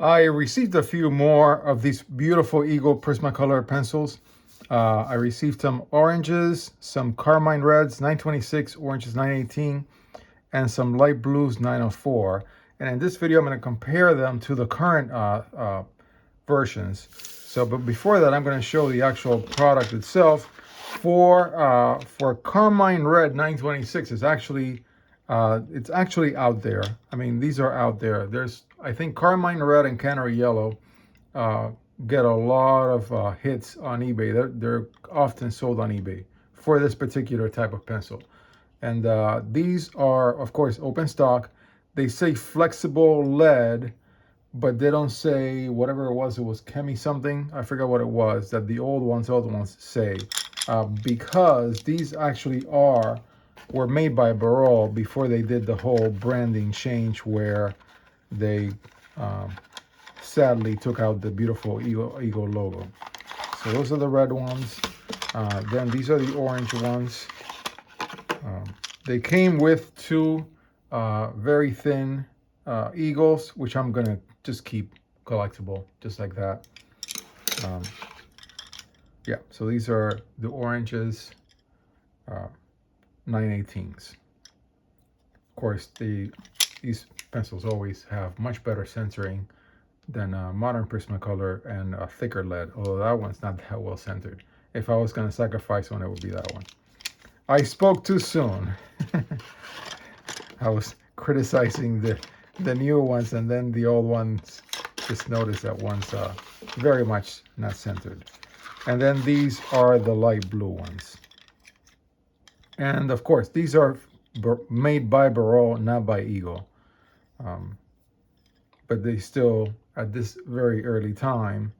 I received a few more of these beautiful Eagle Prismacolor pencils. I received some oranges, some Carmine reds, 926, oranges 918, and some light blues 904. And in this video, I'm going to compare them to the current versions. So, but before that, I'm going to show the actual product itself. For Carmine Red 926, it's actually out there. I mean, these are out there. I think Carmine Red and Canary Yellow uh, get a lot of hits on eBay. They're often sold on eBay for this particular type of pencil. And these are, of course, open stock. They say flexible lead, but they don't say whatever it was. It was chemi something. I forgot what it was that the old ones say, because these actually were made by Barol before they did the whole branding change where they um, sadly took out the beautiful Eagle logo. So those are the red ones. Then these are the orange ones. Um, they came with two very thin Eagles, which I'm gonna just keep collectible, just like that. Um, yeah, so these are the oranges, 918s. Of course, these pencils always have much better centering than modern Prismacolor and a thicker lead, although that one's not that well centered. If I was going to sacrifice one, it would be that one. I spoke too soon. I was criticizing the new ones, and then the old ones, just noticed that one's very much not centered. And then these are the light blue ones. And of course, these are made by Barol, not by Eagle. But they still, at this very early time,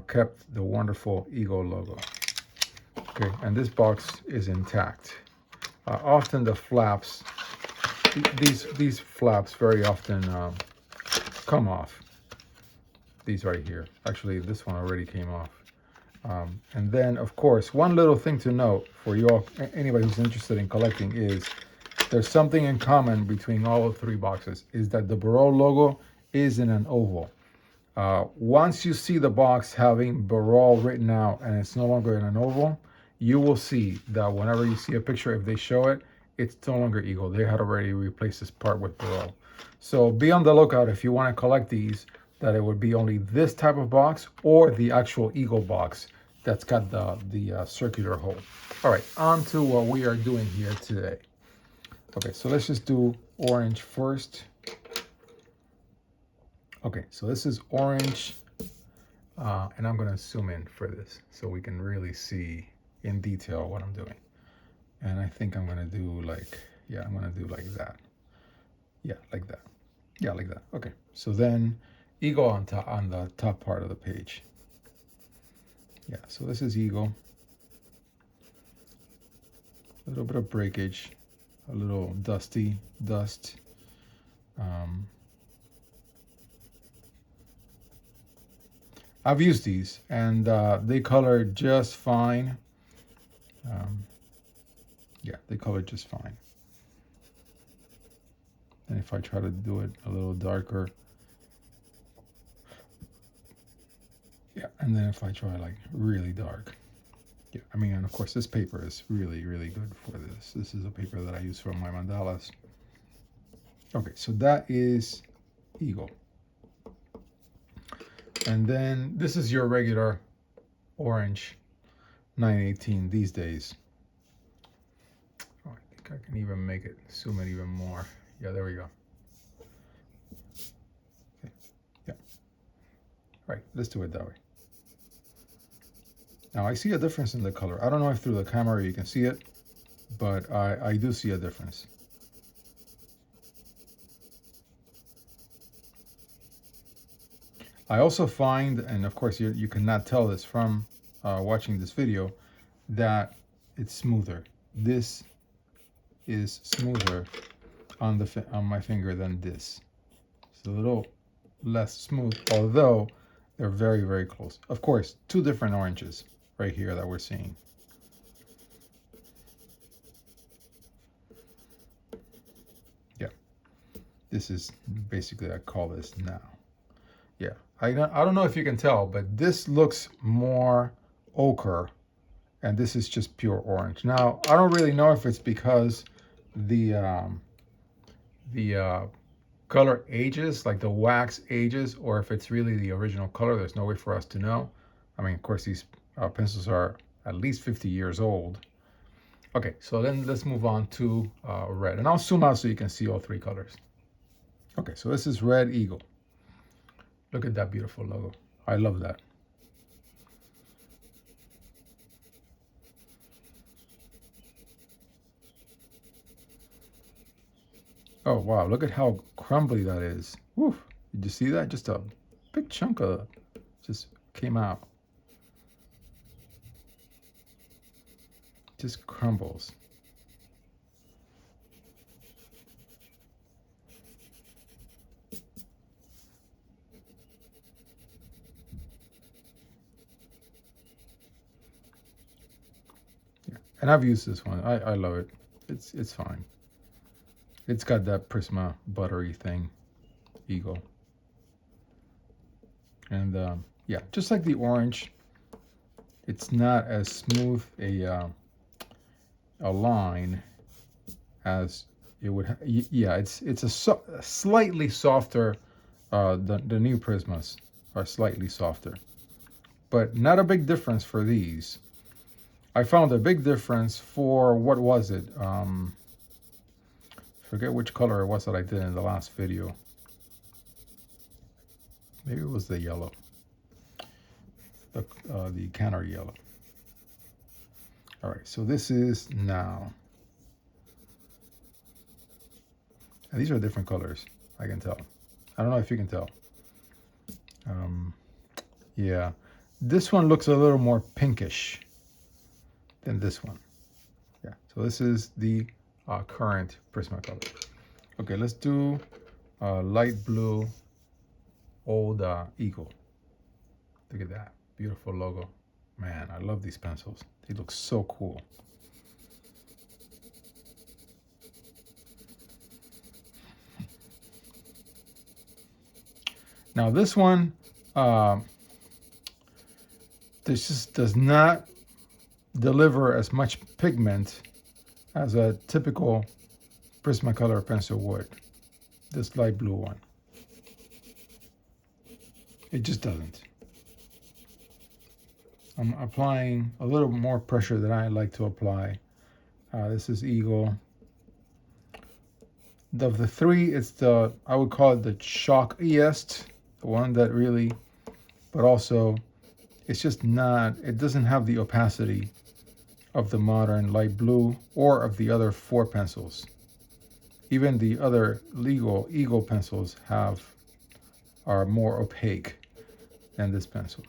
kept the wonderful Eagle logo. Okay, and this box is intact. Often the flaps, these flaps very often come off. These right here. Actually, this one already came off. And then, of course, one little thing to note for you all, anybody who's interested in collecting, is there's something in common between all the three boxes, is that the Barol logo is in an oval. Once you see the box having Barol written out and it's no longer in an oval, you will see that whenever you see a picture, if they show it, it's no longer Eagle. They had already replaced this part with Barol. So be on the lookout if you want to collect these, that it would be only this type of box or the actual Eagle box that's got the circular hole. All right, on to what we are doing here today. Okay, so let's just do orange first. Okay, so this is orange, and I'm gonna zoom in for this so we can really see in detail what I'm doing. And I think I'm gonna do like, yeah, I'm gonna do like that. Yeah, like that. Yeah, like that. Okay, so then Eagle on the top part of the page. Yeah, so this is Eagle. A little bit of breakage, a little dust. I've used these and they color just fine. Yeah, they color just fine. And if I try to do it a little darker, yeah, and then if I try like really dark, yeah, I mean, and of course this paper is really, really good for this. This is a paper that I use for my mandalas. Okay, so that is Eagle. And then this is your regular orange 918 these days. Oh, I think I can even make it, zoom it even more. Yeah, there we go. Okay. Yeah. Right, let's do it that way. Now I see a difference in the color. I don't know if through the camera you can see it, but I do see a difference. I also find, and of course you cannot tell this from watching this video, that it's smoother. This is smoother on my finger than this. It's a little less smooth, although they're very, very close. Of course, two different oranges right here that we're seeing. Yeah, this is basically, I call this now. Yeah, I don't know if you can tell, but this looks more ochre, and this is just pure orange. Now, I don't really know if it's because the color ages, like the wax ages, or if it's really the original color. There's no way for us to know. I mean, of course, these pencils are at least 50 years old. Okay, so then let's move on to red. And I'll zoom out so you can see all three colors. Okay, so this is Red Eagle. Look at that beautiful logo. I love that. Oh, wow, look at how crumbly that is. Woo, did you see that? Just a big chunk of just came out. Just crumbles. Yeah. And I've used this one. I love it. It's fine. It's got that Prisma buttery thing, Eagle. And yeah, just like the orange, it's not as smooth a line as it would. Yeah, it's a slightly softer. The new Prismas are slightly softer, but not a big difference for these. I found a big difference for, what was it? Forget which color it was that I did in the last video. Maybe it was the yellow, the canary yellow. All right, so this is now. And these are different colors, I can tell. I don't know if you can tell. Yeah, this one looks a little more pinkish than this one. Yeah, so this is the current Prismacolor. Okay, let's do light blue old Eagle. Look at that, beautiful logo. Man, I love these pencils. They look so cool. Now this one, this just does not deliver as much pigment as a typical Prismacolor pencil would. This light blue one. It just doesn't. I'm applying a little more pressure than I like to apply. This is Eagle. Of the three, it's the, I would call it the chalkiest, the one that really, but also it's just not, it doesn't have the opacity of the modern light blue or of the other four pencils. Even the other Eagle pencils are more opaque than this pencil.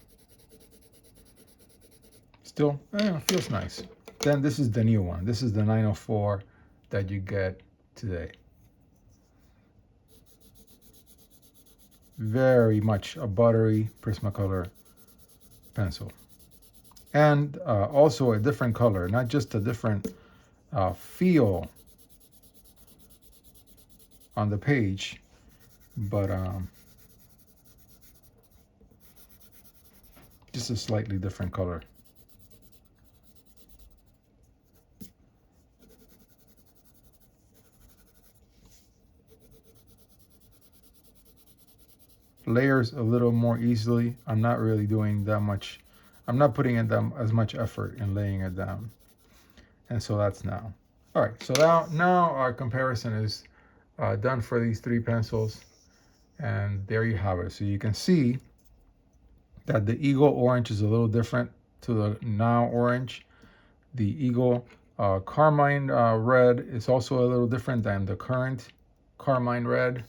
Still, it feels nice. Then this is the new one. This is the 904 that you get today. Very much a buttery Prismacolor pencil. And also a different color, not just a different feel on the page, but just a slightly different color. Layers a little more easily. I'm not really doing that much. I'm not putting in as much effort in laying it down. And so that's now. All right, so now our comparison is done for these three pencils. And there you have it. So you can see that the Eagle orange is a little different to the now orange. The Eagle Carmine red is also a little different than the current Carmine red.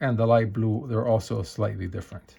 And the light blue, they're also slightly different.